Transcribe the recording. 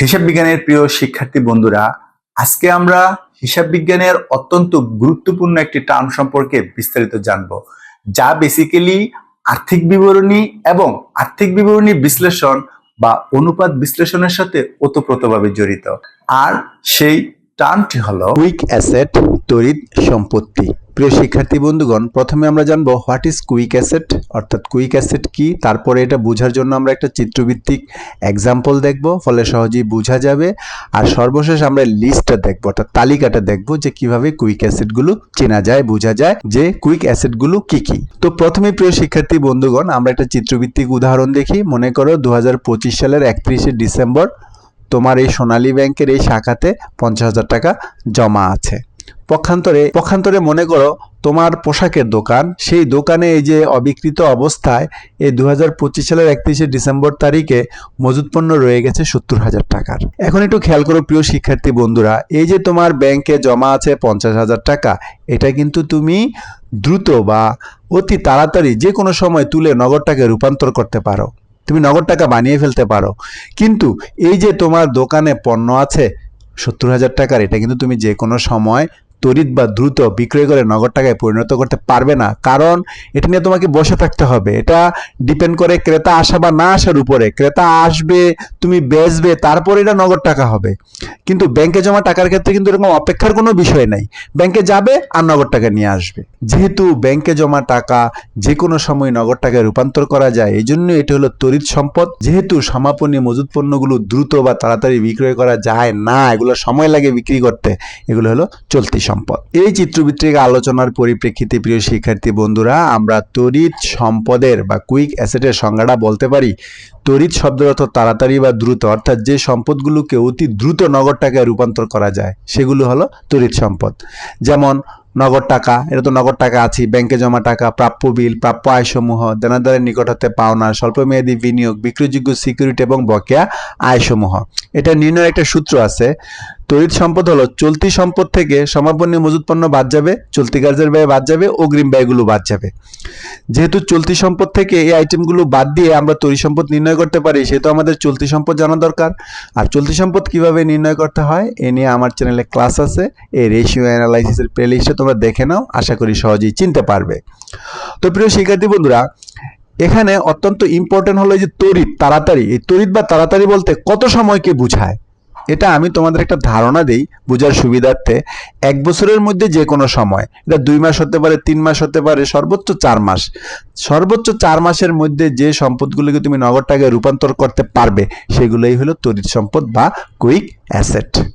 হিসাব বিজ্ঞানের প্রিয় শিক্ষার্থী বন্ধুরা, আজকে আমরা হিসাব বিজ্ঞানের অত্যন্ত গুরুত্বপূর্ণ একটি টার্ম সম্পর্কে বিস্তারিত জানব, যা বেসিক্যালি আর্থিক বিবরণী এবং আর্থিক বিবরণী বিশ্লেষণ বা অনুপাত বিশ্লেষণের সাথে ওতপ্রোতভাবে জড়িত। আর সেই টার্মটি হলো কুইক অ্যাসেট, তড়িৎ সম্পত্তি। প্রিয় শিক্ষার্থী বন্ধুগণ, প্রথমে আমরা জানবো হোয়াট ইজ কুইক অ্যাসেট, অর্থাৎ কুইক অ্যাসেট কি। তারপরে এটা বোঝার জন্য আমরা একটা চিত্রভিত্তিক এক্সাম্পল দেখব, ফলে সহজেই বোঝা যাবে। আর সর্বশেষ আমরা লিস্টটা দেখবো, অর্থাৎ তালিকাটা দেখবো যে কিভাবে কুইক অ্যাসেটগুলো চেনা যায়, বোঝা যায় যে কুইক অ্যাসেটগুলো কি কি। তো প্রথমে প্রিয় শিক্ষার্থী বন্ধুগণ, আমরা একটা চিত্রভিত্তিক উদাহরণ দেখি। মনে করো 2025 সালের 31শে ডিসেম্বর তোমার এই সোনালী ব্যাংকের এই শাখাতে 50,000 টাকা জমা আছে। পক্ষান্তরে মনে করো তোমার পোশাকের দোকান, সেই দোকানে এই যে অবিকৃত অবস্থায় এই 2025 সালের 31শে ডিসেম্বর তারিখে মজুত পণ্য রয়ে গেছে 70,000 টাকার। এখন একটু খেয়াল করো প্রিয় শিক্ষার্থী বন্ধুরা, এই যে তোমার ব্যাংকে জমা আছে 50,000 টাকা, এটা কিন্তু তুমি দ্রুত বা অতি তাড়াতাড়ি যে কোনো সময় তুলে নগদ টাকায় রূপান্তর করতে পারো, তুমি নগদ টাকা বানিয়ে ফেলতে পারো। কিন্তু এই যে তোমার দোকানে পণ্য আছে 70,000 টাকার, এটা কিন্তু তুমি যে কোনো সময় তড়িৎ বা দ্রুত বিক্রয় করে নগদ টাকায় পরিণত করতে পারবে না, কারণ এটা নিয়ে তোমাকে বসে থাকতে হবে। এটা ডিপেন্ড করে ক্রেতা আসা বা না আসার উপরে। ক্রেতা আসবে, তুমি বেচবে, তারপর এটা নগদ টাকা হবে। কিন্তু ব্যাংকে জমা টাকার ক্ষেত্রে কিন্তু এরকম অপেক্ষার কোনো বিষয় নাই, ব্যাংকে যাবে আর নগদ টাকা নিয়ে আসবে। যেহেতু ব্যাংকে জমা টাকা যে কোনো সময় নগদ টাকায় রূপান্তর করা যায়, এই জন্য এটা হলো তড়িৎ সম্পদ। যেহেতু সমাপনী মজুত পণ্যগুলো দ্রুত বা তাড়াতাড়ি বিক্রয় করা যায় না, এগুলো সময় লাগে বিক্রি করতে, এগুলো হলো চলতি সম্পদ। এই চিত্রভিত্তিক আলোচনার পরিপ্রেক্ষিতে প্রিয় শিক্ষার্থী বন্ধুরা, আমরা তড়িৎ সম্পদের বা কুইক অ্যাসেটের সংজ্ঞাটা বলতে পারি। তড়িৎ শব্দের অর্থ তাড়াতাড়ি বা দ্রুত, অর্থাৎ যে সম্পদগুলোকে অতি দ্রুত নগদ টাকায় রূপান্তর করা যায় সেগুলো হলো তড়িৎ সম্পদ। যেমন নগদ টাকা, এটা তো নগদ টাকা আছে, ব্যাংকে জমা টাকা, প্রাপ্য বিল, প্রাপ্য আয়সমূহ, দেনাদারের নিকট হতে পাওনা, স্বল্পমেয়াদী বিনিয়োগ, বিক্রয়যোগ্য সিকিউরিটি এবং বকেয়া আয়সমূহ। এটা নির্ণয়ের একটা সূত্র আছে। তড়িৎ সম্পদ হলো চলতি সম্পদ থেকে সমাপনী মজুত পণ্য বাদ যাবে, চলতি কার্যের ব্যয় বাদ যাবে, অগ্রিম ব্যয়গুলো বাদ যাবে। যেহেতু চলতি সম্পদ থেকে এই আইটেমগুলো বাদ দিয়ে আমরা তড়িৎ সম্পদ নির্ণয় করতে পারি, সেহেতু আমাদের চলতি সম্পদ জানা দরকার। আর চলতি সম্পদ কিভাবে নির্ণয় করতে হয় এ নিয়ে আমার চ্যানেলে ক্লাস আছে, এই রেশিও অ্যানালাইসিসের প্লেলিস্টে তোমরা দেখে নাও, আশা করি সহজেই চিনতে পারবে। তো প্রিয় শিক্ষার্থী বন্ধুরা, এখানে অত্যন্ত ইম্পর্টেন্ট হলো যে তড়িৎ, তাড়াতাড়ি। এই তড়িৎ বা তাড়াতাড়ি বলতে কত সময়কে বোঝায়, এটা আমি তোমাদের একটা ধারণা দেই বোঝার সুবিধার্থে। 1 বছরের মধ্যে যে কোনো সময়, এটা 2 মাস হতে পারে, 3 মাস হতে পারে, সর্বোচ্চ 4 মাস। সর্বোচ্চ 4 মাসের মধ্যে যে সম্পদগুলোকে তুমি নগদ টাকায় রূপান্তর করতে পারবে, সেগুলোই হলো তড়িৎ সম্পদ বা কুইক অ্যাসেট।